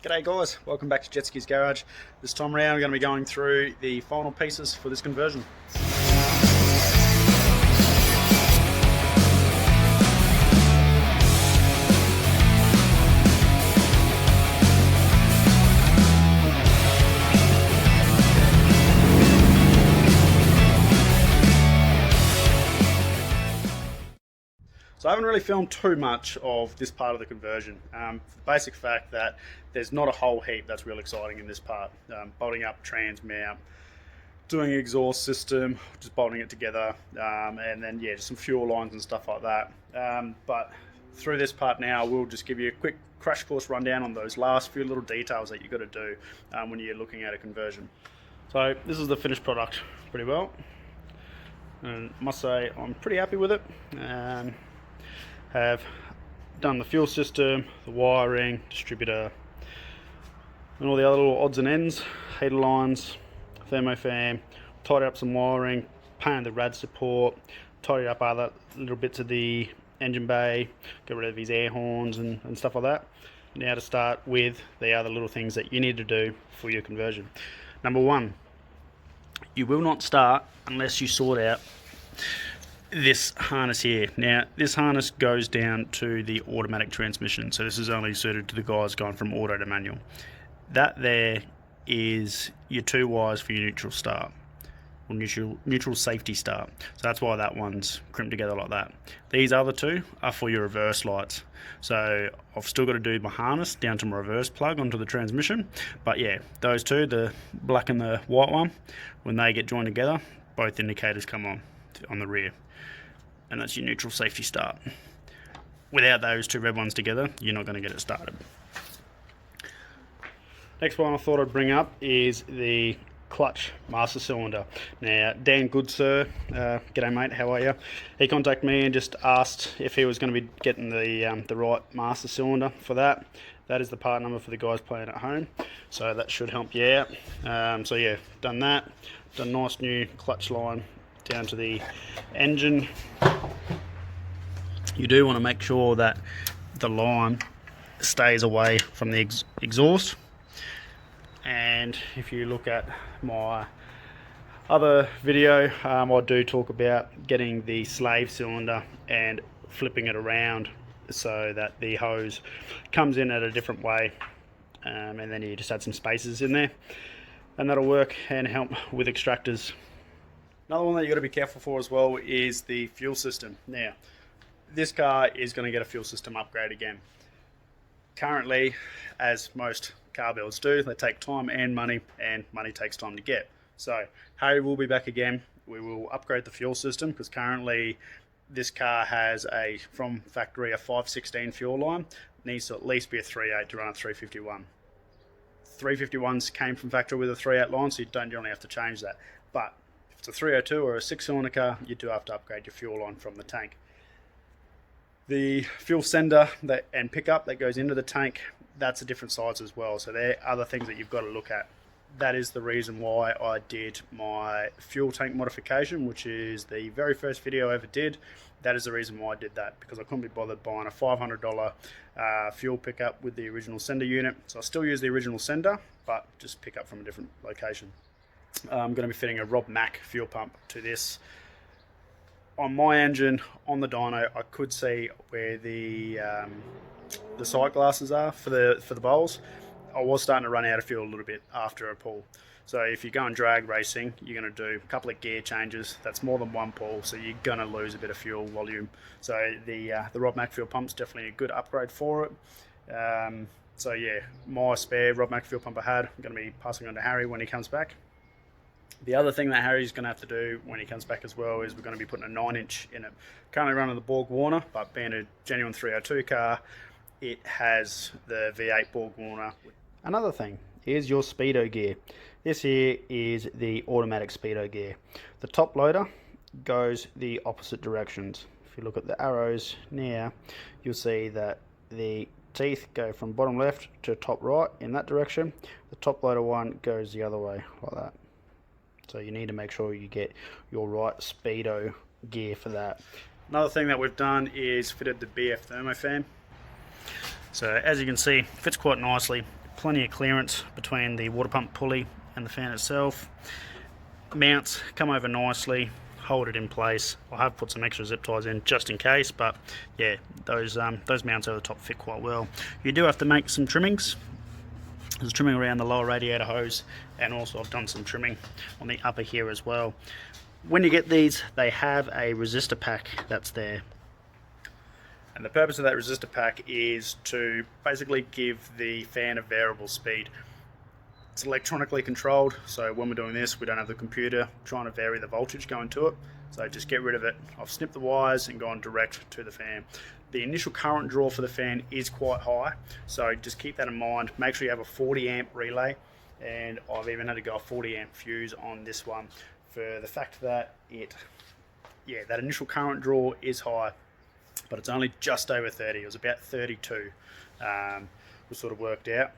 G'day guys, welcome back to Jetski's Garage. This time around we're going to be going through the final pieces for this conversion. So I haven't really filmed too much of this part of the conversion, for the basic fact that there's not a whole heap that's real exciting in this part. Bolting up trans mount, doing an exhaust system, just bolting it together, and then yeah, just some fuel lines and stuff like that. But through this part now, we'll just give you a quick crash course rundown on those last few little details that you've got to do when you're looking at a conversion. So this is the finished product pretty well, and I must say I'm pretty happy with it. Have done the fuel system, the wiring, distributor, and all the other little odds and ends, heater lines, thermofan, tidied up some wiring, painted the rad support, tidied up other little bits of the engine bay, got rid of his air horns and stuff like that. Now to start with the other little things that you need to do for your conversion. Number one, you will not start unless you sort out this harness here. Now this harness goes down to the automatic transmission, so this is only suited to the guys going from auto to manual. That there is your two wires for your neutral start, or neutral safety start, so that's why that one's crimped together like that. These other two are for your reverse lights, so I've still got to do my harness down to my reverse plug onto the transmission, but yeah, those two, the black and the white one, when they get joined together, both indicators come on the rear, and that's your neutral safety start. Without those two red ones together, you're not going to get it started. Next one I thought I'd bring up is the clutch master cylinder. Now Dan Goodsir, g'day mate, how are you? He contacted me and just asked if he was going to be getting the right master cylinder for that. That is the part number for the guys playing at home, so that should help you out. So yeah, done that. Done a nice new clutch line down to the engine. You do want to make sure that the line stays away from the exhaust, and if you look at my other video, I do talk about getting the slave cylinder and flipping it around so that the hose comes in at a different way, and then you just add some spaces in there, and that'll work and help with extractors. Another one that you've got to be careful for as well is the fuel system. Now, this car is going to get a fuel system upgrade again. Currently, as most car builds do, they take time and money takes time to get. So, Harry will be back again. We will upgrade the fuel system because currently this car has from factory a 516 fuel line. It needs to at least be a 3.8 to run a 351. 351s came from factory with a 3.8 line, so you don't generally have to change that. But if it's a 302 or a 6-cylinder car, you do have to upgrade your fuel line from the tank. The fuel sender and pickup that goes into the tank, that's a different size as well, so there are other things that you've got to look at. That is the reason why I did my fuel tank modification, which is the very first video I ever did. That is the reason why I did that, because I couldn't be bothered buying a $500 fuel pickup with the original sender unit. So I still use the original sender, but just pick up from a different location. I'm going to be fitting a Rob Mack fuel pump to this. On my engine, on the dyno, I could see where the sight glasses are for the bowls. I was starting to run out of fuel a little bit after a pull. So if you're going drag racing, you're going to do a couple of gear changes. That's more than one pull, so you're going to lose a bit of fuel volume. So the Rob Mack fuel pump's definitely a good upgrade for it. So yeah, my spare Rob Mack fuel pump I had, I'm going to be passing on to Harry when he comes back. The other thing that Harry's going to have to do when he comes back as well is we're going to be putting a 9-inch in it. Currently running the Borg Warner, but being a genuine 302 car, it has the V8 Borg Warner. Another thing is your speedo gear. This here is the automatic speedo gear. The top loader goes the opposite directions. If you look at the arrows now, you'll see that the teeth go from bottom left to top right in that direction. The top loader one goes the other way like that. So you need to make sure you get your right speedo gear for that. Another thing that we've done is fitted the BF thermofan. So as you can see, it fits quite nicely. plenty of clearance between the water pump pulley and the fan itself. Mounts come over nicely, hold it in place. I have put some extra zip ties in just in case, but yeah, those mounts over the top fit quite well. You do have to make some trimmings. There's trimming around the lower radiator hose, and also I've done some trimming on the upper here as well. When you get these, they have a resistor pack that's there. And the purpose of that resistor pack is to basically give the fan a variable speed. It's electronically controlled, so when we're doing this, we don't have the computer trying to vary the voltage going to it. So just get rid of it. I've snipped the wires and gone direct to the fan. The initial current draw for the fan is quite high, so just keep that in mind. Make sure you have a 40 amp relay, and I've even had to go a 40 amp fuse on this one for the fact that that initial current draw is high, but it's only just over 30. It was about 32. We sort of worked out,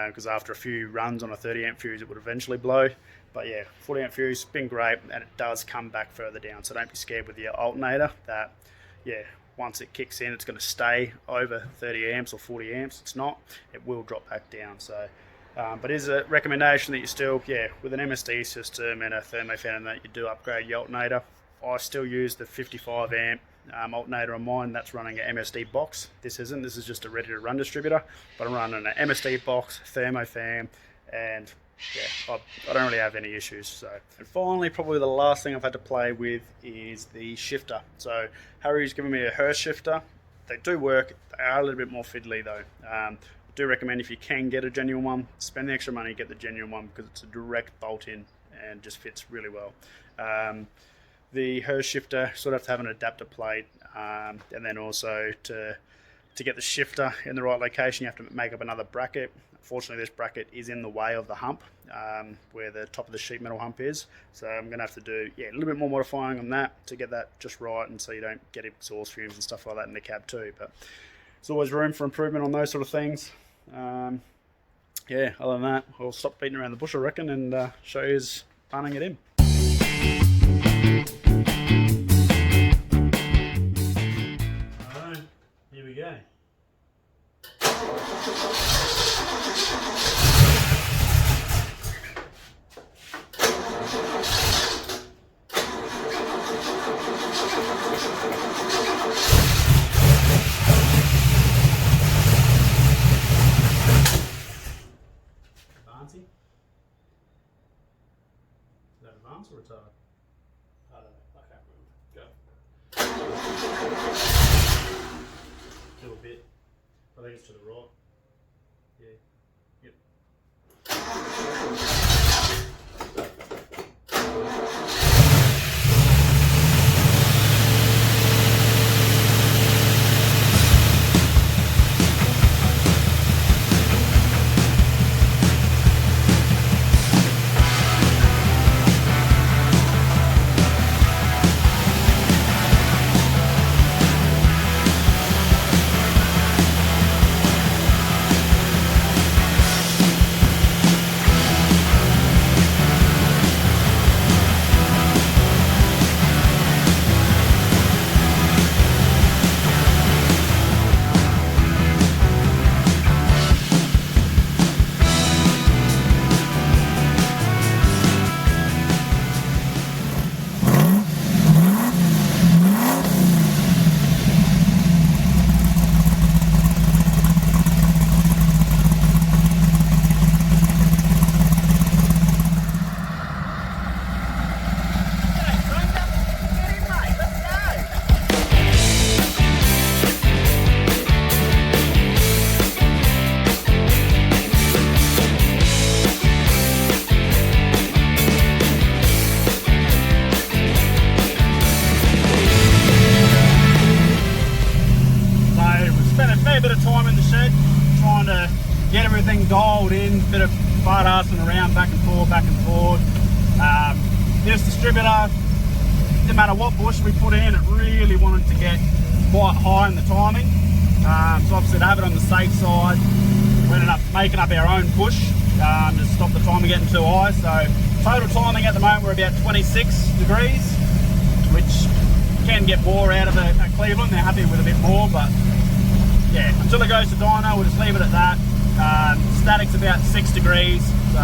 because after a few runs on a 30 amp fuse it would eventually blow. But yeah, 40 amp fuse, been great, and it does come back further down, so don't be scared with your alternator that once it kicks in it's going to stay over 30 amps or 40 amps. It's not, it will drop back down. So but it is a recommendation that you still, with an MSD system and a thermo fan, that you do upgrade your alternator. I still use the 55 amp alternator on mine. That's running an MSD box. This isn't. This is just a ready to run distributor, but I'm running an MSD box, thermo fan, and I don't really have any issues. So, and finally, probably the last thing I've had to play with is the shifter. So Harry's given me a Hurst shifter. They do work. They are a little bit more fiddly though. I do recommend, if you can get a genuine one, spend the extra money, get the genuine one, because it's a direct bolt in and just fits really well. The Hurst shifter sort of have to have an adapter plate, and then also to get the shifter in the right location, you have to make up another bracket. Unfortunately, this bracket is in the way of the hump, where the top of the sheet metal hump is. So I'm going to have to do a little bit more modifying on that to get that just right, and so you don't get exhaust fumes and stuff like that in the cab too. But there's always room for improvement on those sort of things. Other than that, I'll stop beating around the bush, I reckon, and show you running it in. Alright, here we go. Is that advance or retard? I don't know. I can't remember. Go. A little bit. I think it's to the right. Yeah. Yep. Get everything dialed in, bit of fart assing around back and forth. This distributor, no matter what bush we put in, it really wanted to get quite high in the timing. So obviously to have it on the safe side, we ended up making up our own push to stop the timing getting too high. So total timing at the moment we're about 26 degrees, which can get more out of it at Cleveland. They're happy with a bit more, but yeah, until it goes to dyno, we'll just leave it at that. Static's about 6 degrees, so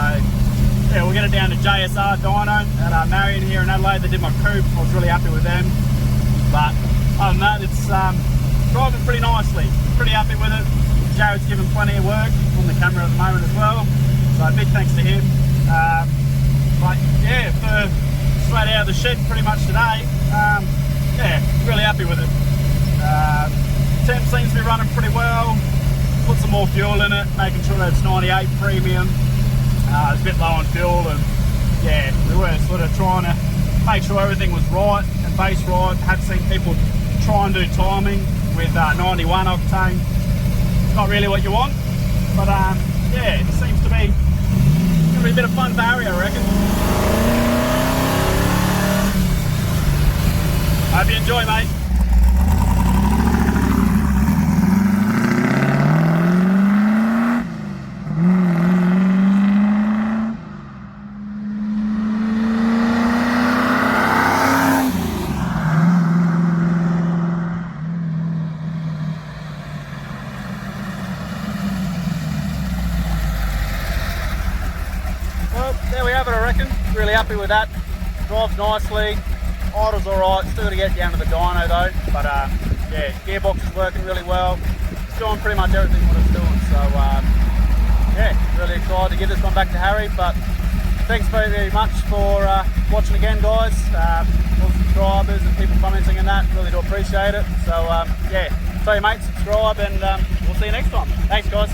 yeah, we'll get it down to JSR Dyno at Marion here in Adelaide. They did my coupe. I was really happy with them. But other than that, it's driving pretty nicely. Pretty happy with it. Jared's given plenty of work on the camera at the moment as well, so big thanks to him. But yeah, for straight out of the shed pretty much today, yeah, really happy with it. Temp seems to be running pretty well. Put some more fuel in it, making sure that it's 98 premium. It's a bit low on fuel, and yeah, we were sort of trying to make sure everything was right and base right. Had seen people try and do timing with 91 octane. It's not really what you want, but yeah, it seems to be gonna be a bit of fun for Harry, I reckon. Hope you enjoy, mate. Well, there we have it, I reckon. Really happy with that. Drives nicely, idle's alright, still got to get down to the dyno though, but yeah, gearbox is working really well. It's doing pretty much everything what it's doing, so yeah, really excited to give this one back to Harry. But thanks very, very much for watching again, guys. All subscribers and people commenting and that, really do appreciate it. So yeah, tell your mates, subscribe, and we'll see you next time. Thanks, guys.